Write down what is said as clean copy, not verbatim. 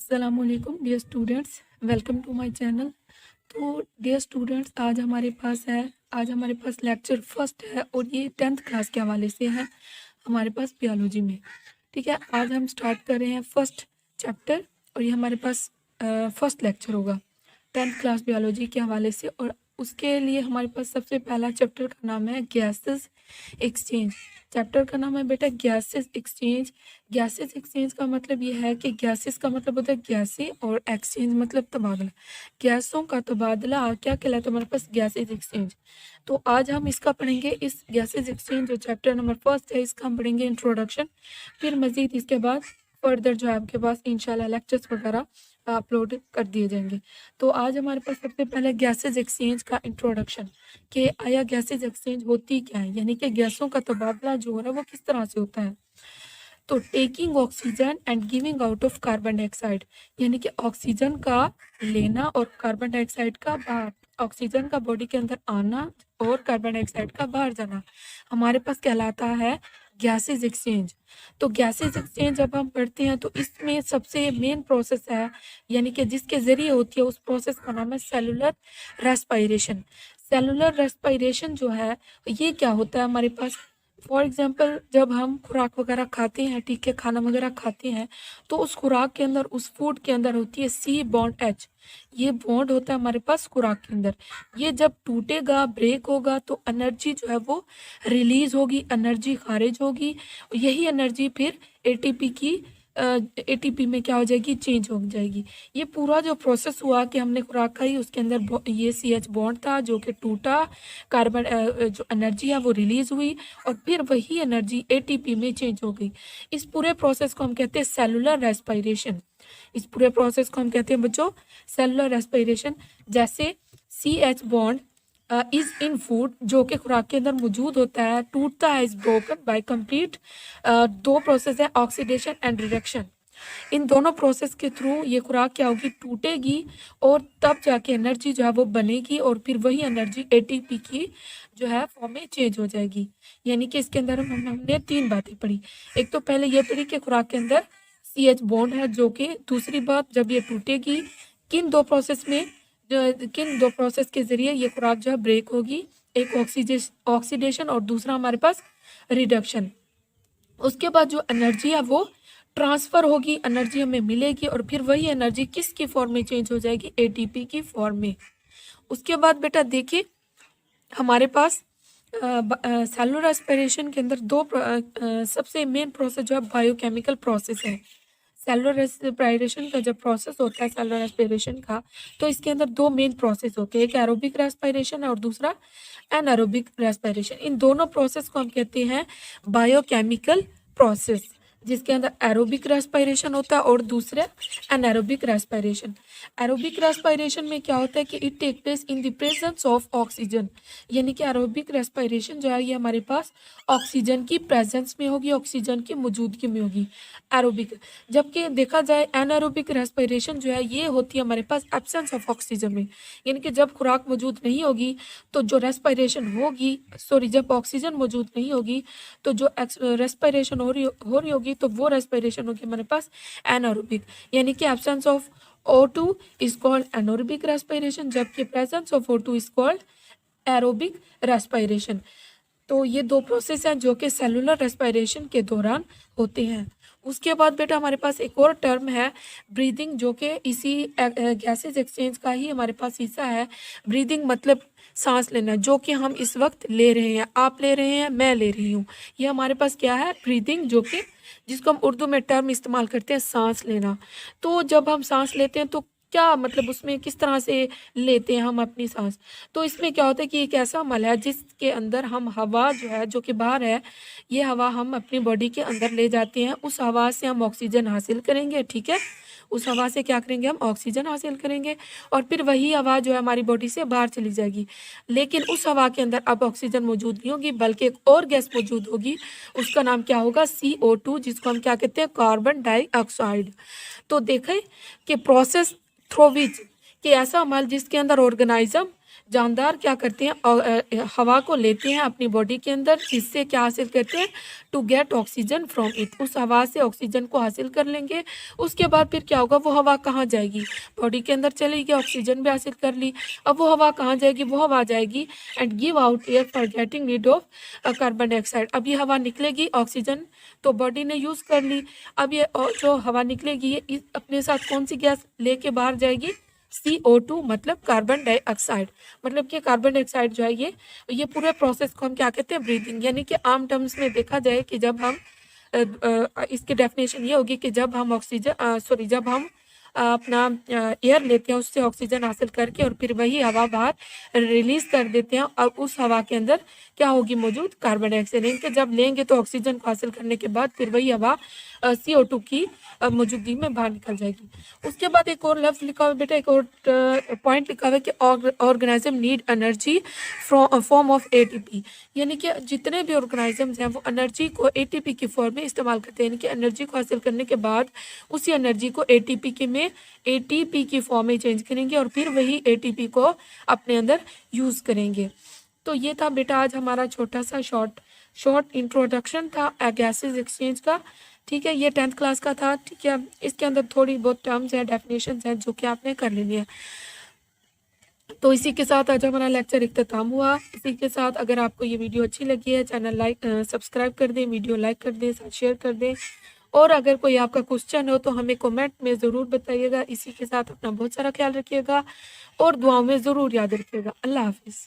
अस्सलामुअलैकुम dear students, welcome to my channel. तो dear students, आज हमारे पास लेक्चर फर्स्ट है और ये 10th क्लास के हवाले से है हमारे पास बायोलॉजी में। ठीक है, आज हम स्टार्ट कर रहे हैं फर्स्ट चैप्टर और ये हमारे पास फर्स्ट लेक्चर होगा 10th क्लास बायोलॉजी के हवाले से। और उसके लिए हमारे पास सबसे पहला चैप्टर का नाम है गैसेस एक्सचेंज। चैप्टर का नाम है बेटा गैसेस एक्सचेंज। गैसेस एक्सचेंज का मतलब ये है कि गैसेस का मतलब होता है गैसें और एक्सचेंज मतलब तबादला। गैसों का तबादला क्या कहलाता है हमारे पास? Gases exchange. तो आज हम इसका पढ़ेंगे, इस गैसेस एक्सचेंज जो चैप्टर नंबर फर्स्ट है इसका हम पढ़ेंगे इंट्रोडक्शन। फिर मज़ीद इसके बाद फर्दर जो है आपके पास इंशाल्लाह लेक्चर्स वगैरह अपलोड कर दिए जाएंगे। तो आज हमारे पास सबसे पहले गैसेस एक्सचेंज का इंट्रोडक्शन कि आया गैसेस एक्सचेंज होती क्या है, यानी कि गैसों का तबादला जो हो रहा है वो किस तरह से होता है। तो taking oxygen and giving out of carbon dioxide, यानी कि ऑक्सीजन का लेना और कार्बन डाइऑक्साइड का बाहर, ऑक्सीजन का बॉडी के अंदर आना और कार्बन डाइऑक्साइड का बाहर जाना हमारे पास कहलाता है गैसेस एक्सचेंज। तो गैसेस एक्सचेंज जब हम पढ़ते हैं तो इसमें सबसे मेन प्रोसेस है, यानी कि जिसके ज़रिए होती है, उस प्रोसेस का नाम है सेलुलर रेस्पायरेशन। सेलुलर रेस्पायरेशन जो है ये क्या होता है हमारे पास? फॉर एग्जांपल जब हम खुराक वगैरह खाते हैं, ठीक है, खाना वगैरह खाते हैं, तो उस खुराक के अंदर, उस फूड के अंदर होती है सी बॉन्ड एच। ये बॉन्ड होता है हमारे पास खुराक के अंदर। ये जब टूटेगा, ब्रेक होगा, तो एनर्जी जो है वो रिलीज होगी, एनर्जी खारिज होगी। यही एनर्जी फिर एटीपी की एटीपी में क्या हो जाएगी? चेंज हो जाएगी। ये पूरा जो प्रोसेस हुआ कि हमने खुराक खाई, उसके अंदर ये सी एच बॉन्ड था जो कि टूटा, कार्बन जो एनर्जी है वो रिलीज हुई और फिर वही एनर्जी एटीपी में चेंज हो गई। इस पूरे प्रोसेस को हम कहते हैं सेलुलर रेस्पायरेशन। इस पूरे प्रोसेस को हम कहते हैं बच्चों सेलुलर रेस्पायरेशन। जैसे C H bond is in food, जो कि खुराक के अंदर मौजूद होता है, टूटता है, इज ब्रोकन बाय कंप्लीट। दो प्रोसेस है, ऑक्सीडेशन एंड रिडक्शन। इन दोनों प्रोसेस के थ्रू ये खुराक क्या होगी? टूटेगी और तब जाके एनर्जी जो है वो बनेगी और फिर वही एनर्जी एटीपी की जो है फॉर्म में चेंज हो जाएगी। यानी कि इसके अंदर हमने तीन बातें पढ़ी। एक तो पहले ये पढ़ी कि खुराक के अंदर सी एच बॉन्ड है, जो कि दूसरी बात जब ये टूटेगी किन दो प्रोसेस में, किन दो प्रोसेस के जरिए ये खुराक जो है ब्रेक होगी। एक ऑक्सीडेशन और दूसरा हमारे पास रिडक्शन। उसके बाद जो एनर्जी है वो ट्रांसफ़र होगी, एनर्जी हमें मिलेगी और फिर वही एनर्जी किसकी फॉर्म में चेंज हो जाएगी? एटीपी की फॉर्म में। उसके बाद बेटा देखिए हमारे पास सेलुलर रेस्पिरेशन के अंदर सबसे मेन प्रोसेस जो है बायोकेमिकल प्रोसेस है। सेलुलर रेस्पिरेशन का जब प्रोसेस होता है सेलुलर रेस्पिरेशन का, तो इसके अंदर दो मेन प्रोसेस होते हैं, एक एरोबिक रेस्पिरेशन है और दूसरा एनारोबिक रेस्पिरेशन। इन दोनों प्रोसेस को हम कहते हैं बायोकेमिकल प्रोसेस, जिसके अंदर एरोबिक रेस्पिरेशन होता है और दूसरे एनारोबिक रेस्पिरेशन। एरोबिक रेस्पिरेशन में क्या होता है कि it take place in the presence of oxygen, यानी कि एरोबिक रेस्पिरेशन जो है ये हमारे पास ऑक्सीजन की प्रेजेंस में होगी, ऑक्सीजन की मौजूदगी में होगी एरोबिक। जबकि देखा जाए एनारोबिक रेस्पिरेशन जो है ये होती है हमारे पास एब्सेंस ऑफ ऑक्सीजन में, यानी कि जब खुराक मौजूद नहीं होगी तो जो रेस्पिरेशन होगी, सॉरी, जब ऑक्सीजन मौजूद नहीं होगी तो जो रेस्पिरेशन हो रही होगी तो वो रेस्पिरेशन होगी हमारे पास एनारोबिक, यानी कि absence of O2 is called anaerobic respiration, जबकि presence of O2 is called aerobic respiration. तो ये दो प्रोसेस हैं जो कि सेलुलर रेस्पिरेशन के दौरान होते हैं। उसके बाद बेटा हमारे पास एक और टर्म है ब्रीदिंग, जो कि इसी गैसेस एक्सचेंज का ही हमारे पास हिस्सा है। ब्रीदिंग मतलब सांस लेना, जो कि हम इस वक्त ले रहे हैं, आप ले रहे हैं, मैं ले रही हूँ। ये हमारे पास क्या है? ब्रीदिंग, जो कि जिसको हम उर्दू में टर्म इस्तेमाल करते हैं सांस लेना। तो जब हम सांस लेते हैं तो क्या मतलब उसमें किस तरह से लेते हैं हम अपनी सांस? तो इसमें क्या होता है कि एक ऐसा अमल है जिसके अंदर हम हवा जो है, जो कि बाहर है, ये हवा हम अपनी बॉडी के अंदर ले जाते हैं। उस हवा से हम ऑक्सीजन हासिल करेंगे, ठीक है, उस हवा से क्या करेंगे? हम ऑक्सीजन हासिल करेंगे और फिर वही हवा जो है हमारी बॉडी से बाहर चली जाएगी। लेकिन उस हवा के अंदर अब ऑक्सीजन मौजूद नहीं होगी, बल्कि एक और गैस मौजूद होगी, उसका नाम क्या होगा? CO2, जिसको हम क्या कहते हैं? Carbon dioxide. तो देखें कि प्रोसेस थ्रू विच, कि ऐसा अमल जिसके अंदर ऑर्गेनिज्म जानदार क्या करते हैं और हवा को लेते हैं अपनी बॉडी के अंदर, जिससे क्या हासिल करते हैं, to get oxygen from it, उस हवा से ऑक्सीजन को हासिल कर लेंगे। उसके बाद फिर क्या होगा, वो हवा कहाँ जाएगी, बॉडी के अंदर चली गई, ऑक्सीजन भी हासिल कर ली। अब वो हवा कहाँ जाएगी, वो हवा जाएगी and give out air for getting read of carbon dioxide. अब ये हवा निकलेगी, ऑक्सीजन तो बॉडी ने यूज़ कर ली। अब ये जो हवा निकलेगी ये अपने साथ कौन सी गैस लेके बाहर जाएगी, CO2 मतलब कार्बन डाइऑक्साइड। मतलब कि कार्बन डाइऑक्साइड जो है ये पूरे प्रोसेस को हम क्या कहते हैं, ब्रीदिंग। यानी कि आम टर्म्स में देखा जाए कि जब हम इसकी डेफिनेशन ये होगी कि जब हम जब हम अपना एयर लेते हैं, उससे ऑक्सीजन हासिल करके और फिर वही हवा बाहर रिलीज कर देते हैं, और उस हवा के अंदर क्या होगी मौजूद, कार्बन डाइऑक्साइड। इनके जब लेंगे तो ऑक्सीजन को हासिल करने के बाद फिर वही हवा CO2 की मौजूदगी में बाहर निकल जाएगी। उसके बाद एक और लफ्ज लिखा हुआ है बेटा, एक और पॉइंट लिखा हुआ है कि organism need energy form of ATP। यानी कि जितने भी ऑर्गेनिजम्स हैं वो एनर्जी को ATP की फॉर्म में इस्तेमाल करते हैं। यानी कि एनर्जी को हासिल करने के बाद उसी एनर्जी को ATP की फॉर्म में चेंज करेंगे और फिर वही ATP को अपने अंदर यूज़ करेंगे। तो ये था बेटा आज हमारा छोटा सा शॉर्ट इंट्रोडक्शन था गैसेस एक्सचेंज का। ठीक है, ये 10th क्लास का था। ठीक है, इसके अंदर थोड़ी बहुत टर्म्स हैं, डेफिनेशंस हैं जो कि आपने कर लेनी है। तो इसी के साथ आज हमारा लेक्चर इख्तिताम हुआ। इसी के साथ अगर आपको ये वीडियो अच्छी लगी है, चैनल सब्सक्राइब कर दें, वीडियो लाइक कर दें, शेयर कर दें, और अगर कोई आपका क्वेश्चन हो तो हमें कमेंट में ज़रूर बताइएगा। इसी के साथ अपना बहुत सारा ख्याल रखिएगा और दुआओं में ज़रूर याद रखिएगा। अल्लाह हाफिज़।